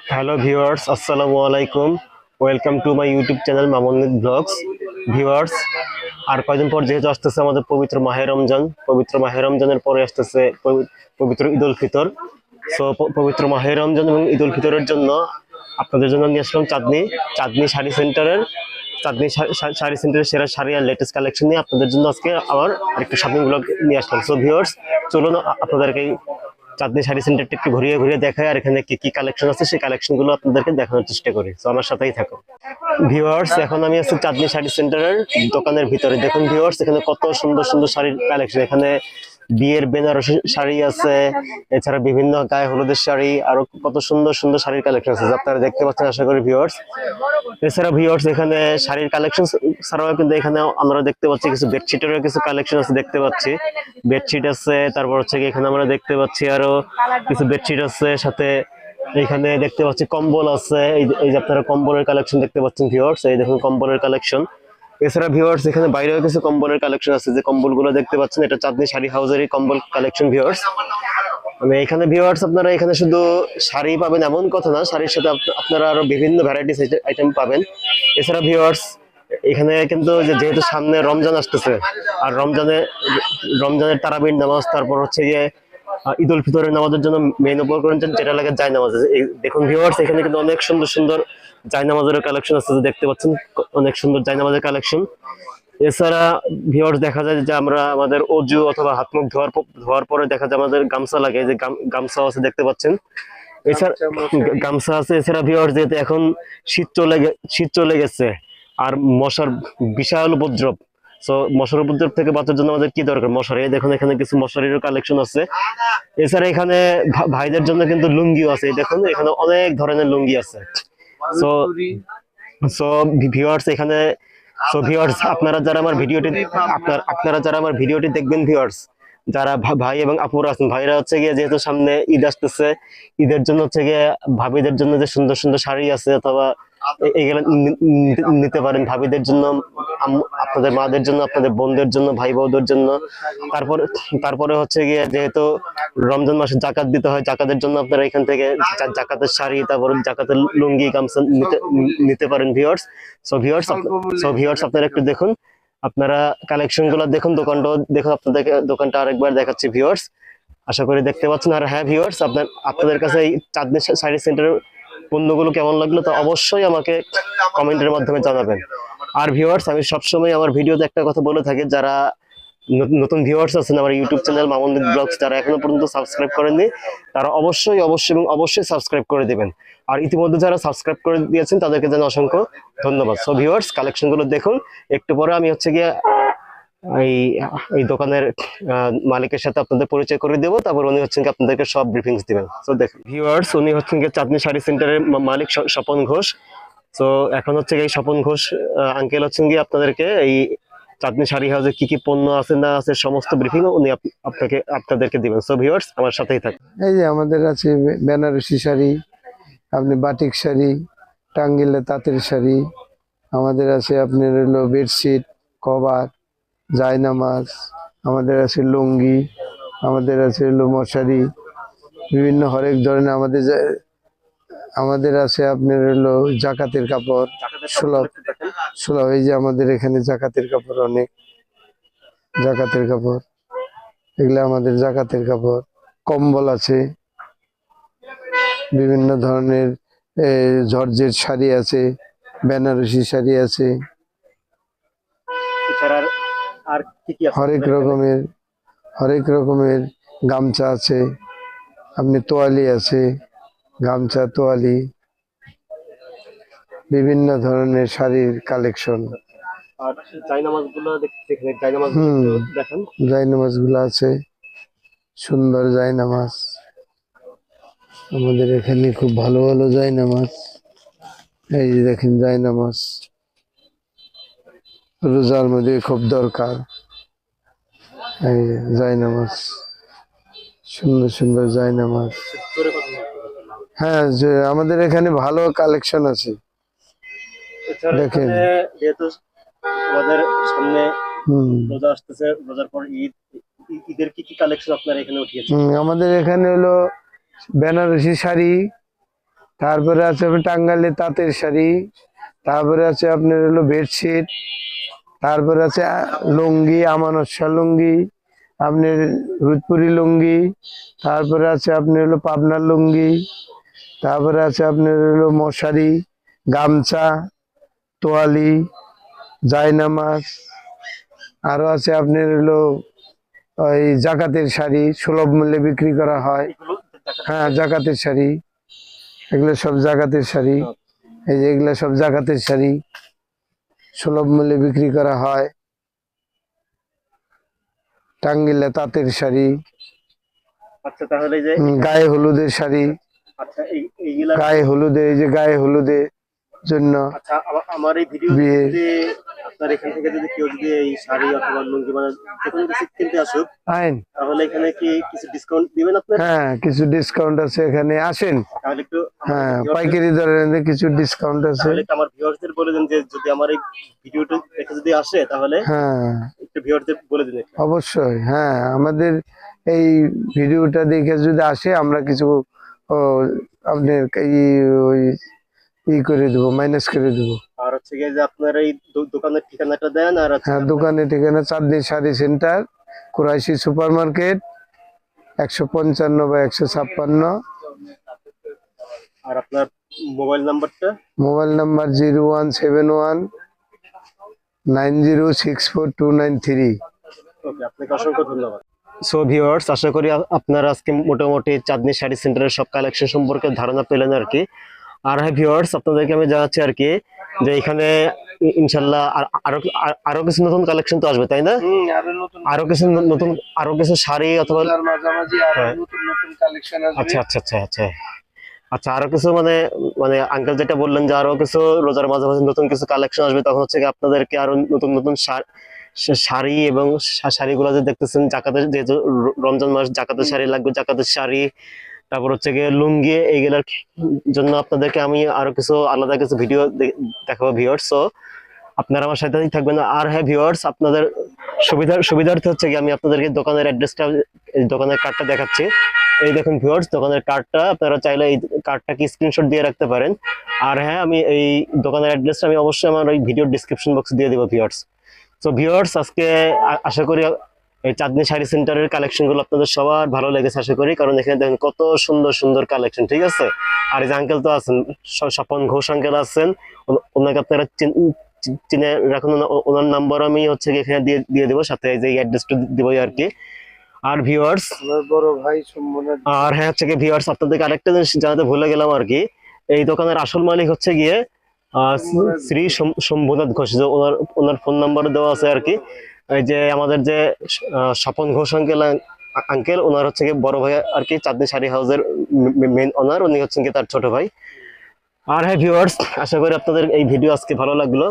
Hello viewers, আসসালামু আলাইকুম। Welcome to my YouTube channel Mamunul blogs. Viewers, আর কয়দিন পর যেহেতু আসতেছে আমাদের পবিত্র মাহে রমজান, পবিত্র মাহে রমজানের পরে আসতেছে পবিত্র ঈদ উল ফিতর। সো পবিত্র মাহে রমজান এবং ঈদ উল ফিতরের জন্য আপনাদের জন্য নিয়ে আসলাম চাঁদনি চাঁদনি শাড়ি সেন্টারের শাড়ি সেন্টারের সেরা শাড়ি আর লেটেস্ট কালেকশন নিয়ে আপনাদের জন্য আজকে আমার আরেকটা শপিং ব্লগ নিয়ে আসলাম। সো ভিউয়ার্স, চলুন আপনাদেরকে চাঁদনি শাড়ি সেন্টারটা একটু ঘুরিয়ে ঘুরিয়ে দেখায় আর এখানে কি কি কালেকশন আছে সেই কালেকশন গুলো আপনাদেরকে দেখানোর চেষ্টা করি। তো আমার সাথেই থাকো ভিউয়ার্স। এখন আমি আছি চাঁদনি শাড়ি সেন্টারের দোকানের ভিতরে। দেখুন ভিউয়ার্স, এখানে কত সুন্দর সুন্দর শাড়ির কালেকশন। এখানে বিয়ের বেনারসি শাড়ি আছে, এছাড়া বিভিন্ন গায়ে হলুদের শাড়ি, আরো কত সুন্দর সুন্দর শাড়ির কালেকশন আছে যা আপনারা দেখতে পাচ্ছেন আশা করি ভিউয়ার্স। এছাড়া ভিউয়ার্স, এখানে শাড়ির কালেকশন ছাড়াও কিন্তু এখানে আমরা দেখতে পাচ্ছি কিছু বেডশিটেরও কিছু কালেকশন আছে দেখতে পাচ্ছি। বেডশিট আছে, তারপর হচ্ছে কি এখানে আমরা দেখতে পাচ্ছি আরো কিছু বেডশিট আছে, সাথে এখানে দেখতে পাচ্ছি কম্বল আছে। এই যে আপনারা কম্বলের কালেকশন দেখতে পাচ্ছেন ভিউয়ার্স, এই দেখুন কম্বলের কালেকশন। এছাড়া ভিউয়ার্স, এখানে বাইরেও কিছু কম্বলের কালেকশন আছে, যে কম্বলগুলো দেখতে পাচ্ছেন এটা চাঁদনি শাড়ি হাউসেরই কম্বল কালেকশন ভিউয়ার্স। মানে এখানে ভিউয়ার্স, আপনারা এখানে শুধু শাড়ি পাবেন এমন কথা না, শাড়ির সাথে আপনারা আরো বিভিন্ন ভ্যারাইটিস আইটেম পাবেন। এছাড়া ভিউয়ার্স, এখানে কিন্তু যেহেতু সামনে রমজান আসতেছে, আর রমজানের তারাবির নামাজ, তারপর হচ্ছে গিয়ে ঈদ উল ফিতরের নামাজের জন্য মেইন উপকরণ যেটা লাগে জায় নামাজ। দেখুন ভিউয়ার্স, এখানে কিন্তু অনেক সুন্দর সুন্দর জায় নামাজের কালেকশন আছে, যে দেখতে পাচ্ছেন অনেক সুন্দর জায় নামাজের কালেকশন। এছাড়া ভিউয়ার্স, দেখা যায় যে আমরা আমাদের অজু অথবা হাত মুখ ধোয়ার পরে দেখা যায় আমাদের গামছা লাগে, যে গামছা আছে দেখতে পাচ্ছেন। এছাড়া গামছা আছে। এছাড়া ভিউয়ার্স, যেহেতু এখন শীত চলে গেছে আর মশার বিশাল উপদ্রব, তো মশার উপদ্রব থেকে বাঁচার জন্য আমাদের কি দরকার? মশারি। দেখুন এখানে কিছু মশারির কালেকশন আছে। এছাড়া এখানে ভাইদের জন্য কিন্তু লুঙ্গিও আছে। দেখুন এখানে অনেক ধরনের লুঙ্গি আছে। সো সো ভিউয়ার্স, এখানে সো ভিউয়ার্স, আপনারা যারা আমার ভিডিওটি দেখবেন ভিউয়ার্স, যারা ভাই এবং আপুরা আছেন, ভাইরা হচ্ছে গিয়ে যেহেতু সামনে ঈদ আসতেছে, ঈদের জন্য হচ্ছে গিয়ে ভাবিদের জন্য যে সুন্দর সুন্দর শাড়ি আছে অথবা এগুলো নিতে পারেন ভাবিদের জন্য, আপনাদের মাদের জন্য, আপনাদের বোনদের জন্য, ভাই বউদের জন্য। তারপরে তারপরে হচ্ছে গিয়ে যেহেতু রমজান মাসে জাকাত দিতে হয়, জাকাতের জন্য আপনারা এখান থেকে জাকাতের শাড়ি, তারপর জাকাতের লুঙ্গি গামছা নিতে পারেন ভিউয়ার্স। সো ভিউয়ার্স, আপনারা একটু দেখুন, আপনারা কালেকশন গুলো দেখুন, দোকানটাও দেখুন। আপনাদেরকে দোকানটা আরেকবার দেখাচ্ছি ভিউয়ার্স, আশা করি দেখতে পাচ্ছেন। আর হ্যাঁ ভিউয়ার্স, আপনাদের কাছে এই চাঁদনি শাড়ি সেন্টারের পণ্যগুলো কেমন লাগলো তা অবশ্যই আমাকে কমেন্টের মাধ্যমে জানাবেন। আর ভিউয়ার্স, আমি সবসময় আমার ভিডিওতে একটা কথা বলে থাকি, যারা নতুন ভিউয়ার্স আছেন আমার ইউটিউব চ্যানেল মামুনুল ব্লগস, যারা এখনো পর্যন্ত সাবস্ক্রাইব করেননি, তারা অবশ্যই অবশ্যই এবং অবশ্যই সাবস্ক্রাইব করে দিবেন। আর ইতিমধ্যে যারা সাবস্ক্রাইব করে দিয়েছেন তাদেরকে জানাই অসংখ্য ধন্যবাদ। সো ভিউয়ার্স, কালেকশন গুলো দেখুন। একটু পরে আমি হচ্ছে গিয়ে এই এই দোকানের মালিকের সাথে আপনাদের পরিচয় করে দেবো, তারপর উনি হচ্ছেন আপনাদেরকে সব ব্রিফিংস দিবেন। তো দেখুন ভিউয়ার্স, উনি হচ্ছেন চাঁদনি শাড়ি সেন্টারের মালিক স্বপন ঘোষ। তো এখন হচ্ছে এই স্বপন ঘোষ আঙ্কেল হচ্ছেন গিয়ে আপনাদেরকে এই চাঁদনি শাড়ি হাউসে কি কি পণ্য আছে না আছে সমস্ত ব্রিফিং উনি আপনাদেরকে দিবেন। সো ভিউয়ার্স, আমার সাথেই থাকুন। এই যে আমাদের আছে বেনারসি শাড়ি, আপনি বাটিক শাড়ি, টাঙ্গিলে তাঁতের শাড়ি, আমাদের আছে আপনার হলো বেডশিট, কভার, জায়নামাজ, আমাদের আছে লুঙ্গি, আমাদের আছে হলো মশারি, বিভিন্ন হরেক ধরনের আমাদের আছে আপনার হলো জাকাতের কাপড়, সুলভ সুলভ। এই যে আমাদের এখানে জাকাতের কাপড়, অনেক জাকাতের কাপড়, এগুলো আমাদের জাকাতের কাপড়। কম্বল আছে, বিভিন্ন ধরনের জর্জের শাড়ি আছে, বেনারসি শাড়ি আছে, হরেক রকমের গামছা আছে, আপনি তোয়ালি আছে, গামছা তোয়ালি, বিভিন্ন ধরনের শাড়ির কালেকশন। জায়নামাজ গুলো আছে, সুন্দর জায়নামাজ আমাদের এখানে, খুব ভালো ভালো জায়নামাজ। এই যে দেখেন জায়নামাজ, রোজার মধ্যে খুব দরকার। এই জায়নামাজ, সুন্দর সুন্দর জায়নামাজ। হ্যাঁ, যে আমাদের এখানে ভালো কালেকশন আছে। দেখেন আমাদের সামনে রোজা আসতেছে, রোজার পর ঈদ, ঈদের কি কি কালেকশন আপনারা এখানে উঠিয়েছেন? আমাদের এখানে হলো বেনারসি শাড়ি, তারপরে আছে আপনার টাঙ্গাইলে তাঁতের শাড়ি, তারপরে আছে আপনার হলো বেডশিট, তারপরে আছে লুঙ্গি, আমানত শাহ লুঙ্গি, আপনার রুদপুরি লুঙ্গি, তারপরে আছে আপনার হলো পাবনার লুঙ্গি, তারপরে আছে আপনার হলো মশারি, গামছা, তোয়ালি, জায়নামাজ, আরো আছে আপনার হলো ওই জাকাতের শাড়ি সুলভ মূল্যে বিক্রি করা হয়। হ্যাঁ, জাকাতের শাড়ি, এগুলো সব জাকাতের শাড়ি। এই যে এগুলো সব জাকাতের শাড়ি সুলভ মূল্যে বিক্রি করা হয়। টাঙ্গিলে তাঁতের শাড়ি, আচ্ছা তাহলে যে গায়ে হলুদের শাড়ি, আচ্ছা এইগুলা গায়ে হলুদে, এই যে গায়ে হলুদের জন্য আচ্ছা আমার এই ভিডিও বিয়ে। যদি আপনার এখান থেকে যদি কেউ যদি এই শাড়ি অথবা লুঙ্গি মানে যে কোনো কিছু কিনতে আসুক আইন, তাহলে এখানে কি কিছু ডিসকাউন্ট দিবেন আপনার? হ্যাঁ কিছু ডিসকাউন্ট আছে, এখানে আসেন। তাহলে একটু হ্যাঁ, পাইকারি দরে কিছু ডিসকাউন্ট আছে। তাহলে একটু আমার ভিউয়ারদের বলে দেন যে যদি আমার এই ভিডিওটা দেখে যদি আসে তাহলে হ্যাঁ একটু ভিউয়ারদের বলে দিন একটু। অবশ্যই, হ্যাঁ আমাদের এই ভিডিওটা দেখে যদি আসে আমরা কিছু ও, আপনার ওই করে দেবো, মাইনাস করে দেবো। আর হচ্ছে গিয়ে যে আপনার এই দোকানের ঠিকানাটা দেন আর হচ্ছে হ্যাঁ, দোকানের ঠিকানা Chandni sari centre, Qureshi super market, 155 বা 156। আর আপনার মোবাইল নাম্বারটা? Mobile number 017190642993। ওকে, আপনাকে অসংখ্য ধন্যবাদ। সো ভিউয়ার্স, আশা করি আপনারা আজকে মোটামুটি চাঁদনী শাড়ি সেন্টারের সব কালেকশন সম্পর্কে ধারণা পেলেন আর কি। আর হ্যাঁ ভিউয়ার্স, আপনাদেরকে আমি জানাচ্ছি আর কি যে এখানে ইনশাল্লাহ আরো কিছু নতুন কালেকশন তো আসবে, তাই না? আরো কিছু শাড়ি অথবা হ্যাঁ। আচ্ছা আচ্ছা আচ্ছা আচ্ছা আচ্ছা, আরো কিছু মানে মানে আঙ্কেল যেটা বললেন যে আরো কিছু রোজার মাঝামাঝি নতুন কিছু কালেকশন আসবে, তখন হচ্ছে কি আপনাদেরকে আরো নতুন নতুন শাড়ি এবং শাড়িগুলো যে দেখতেছেন জাকাতের, যেহেতু রমজান মাস জাকাতের শাড়ি লাগবে, জাকাতের শাড়ি, তারপর হচ্ছে গিয়ে লুঙ্গি, এইগুলার জন্য আপনাদেরকে আমি আরো কিছু আলাদা কিছু ভিডিও দেখাবো ভিউয়ার্স। সো আপনারা আমার সাথেই থাকবেন। আর হ্যাঁ ভিউয়ার্স, আপনাদের সুবিধার্থে হচ্ছে কি আমি আপনাদেরকে দোকানের অ্যাড্রেসটা, দোকানের কার্ডটা দেখাচ্ছি। এই দেখুন ভিউয়ার্স, দোকানের কার্ডটা, আপনারা চাইলে এই কার্ডটাকে স্ক্রিনশট দিয়ে রাখতে পারেন। আর হ্যাঁ, আমি এই দোকানের অ্যাড্রেসটা আমি অবশ্যই আমার ওই ভিডিওর ডিসক্রিপশন বক্সে দিয়ে দেবো ভিউয়ার্স। তো ভিউয়ার্স, আজকে আশা করি এই চাঁদনী শাড়ি সেন্টারের কালেকশন গুলো আপনাদের সবার ভালো লেগেছে আশা করি, কারণ এখানে দেখেন কত সুন্দর সুন্দর কালেকশন, ঠিক আছে? আর এই যে আঙ্কেল তো আছেন, স্বপন ঘোষ আঙ্কেল আছেন, ওনাকে আপনারা চিনে রাখুন। ওনার নাম্বার আমি হচ্ছে এখানে দিয়ে দেবো, সাথে এই যে অ্যাড্রেসটা দিবই আর কি। আর ভিউয়ার্স, বড় ভাই সম্মানের, আর হ্যাঁ হচ্ছে কি ভিউয়ার্স, আপনাদেরকে আরেকটা জিনিস জানাতে ভুলে গেলাম আর কি। এই দোকানের আসল মালিক হচ্ছে গিয়ে শ্রী শম্ভুনাথ ঘোষ, যে ওনার ফোন নাম্বার দেওয়া আছে আর কি। এই যে আমাদের যে স্বপন ঘোষ আঙ্কেল, ওনার হচ্ছে কি বড় ভাই আর কি, চাঁদনী শাড়ি হাউসের মেইন ওনার, উনি হচ্ছেন কি তার ছোট ভাই। আর হ্যাঁ ভিউয়ার্স, আশা করি আপনাদের এই ভিডিও আজকে ভালো লাগলো।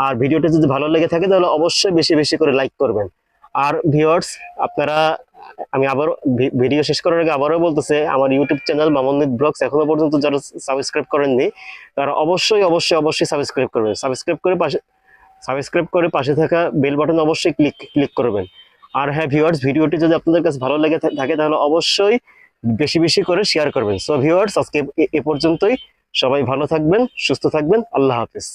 আর ভিডিওটা যদি ভালো লেগে থাকে তাহলে অবশ্যই বেশি বেশি করে লাইক করবেন। আর ভিউয়ার্স, আপনারা, আমি আবারও ভিডিও শেষ করার আগে আবারও বলতেছে, আমার ইউটিউব চ্যানেল মামুনুল ব্লগস এখনো পর্যন্ত যারা সাবস্ক্রাইব করেননি তারা অবশ্যই অবশ্যই অবশ্যই সাবস্ক্রাইব করবেন। সাবস্ক্রাইব করে পাশে থাকা বেল বাটন অবশ্যই ক্লিক করবেন। আর হ্যাঁ ভিউয়ার্স, ভিডিওটি যদি আপনাদের কাছে ভালো লেগে থাকে তাহলে অবশ্যই বেশি বেশি করে শেয়ার করবেন। সো ভিউয়ার্স, আজকে এ পর্যন্তই। সবাই ভালো থাকবেন, সুস্থ থাকবেন, আল্লাহ হাফেজ।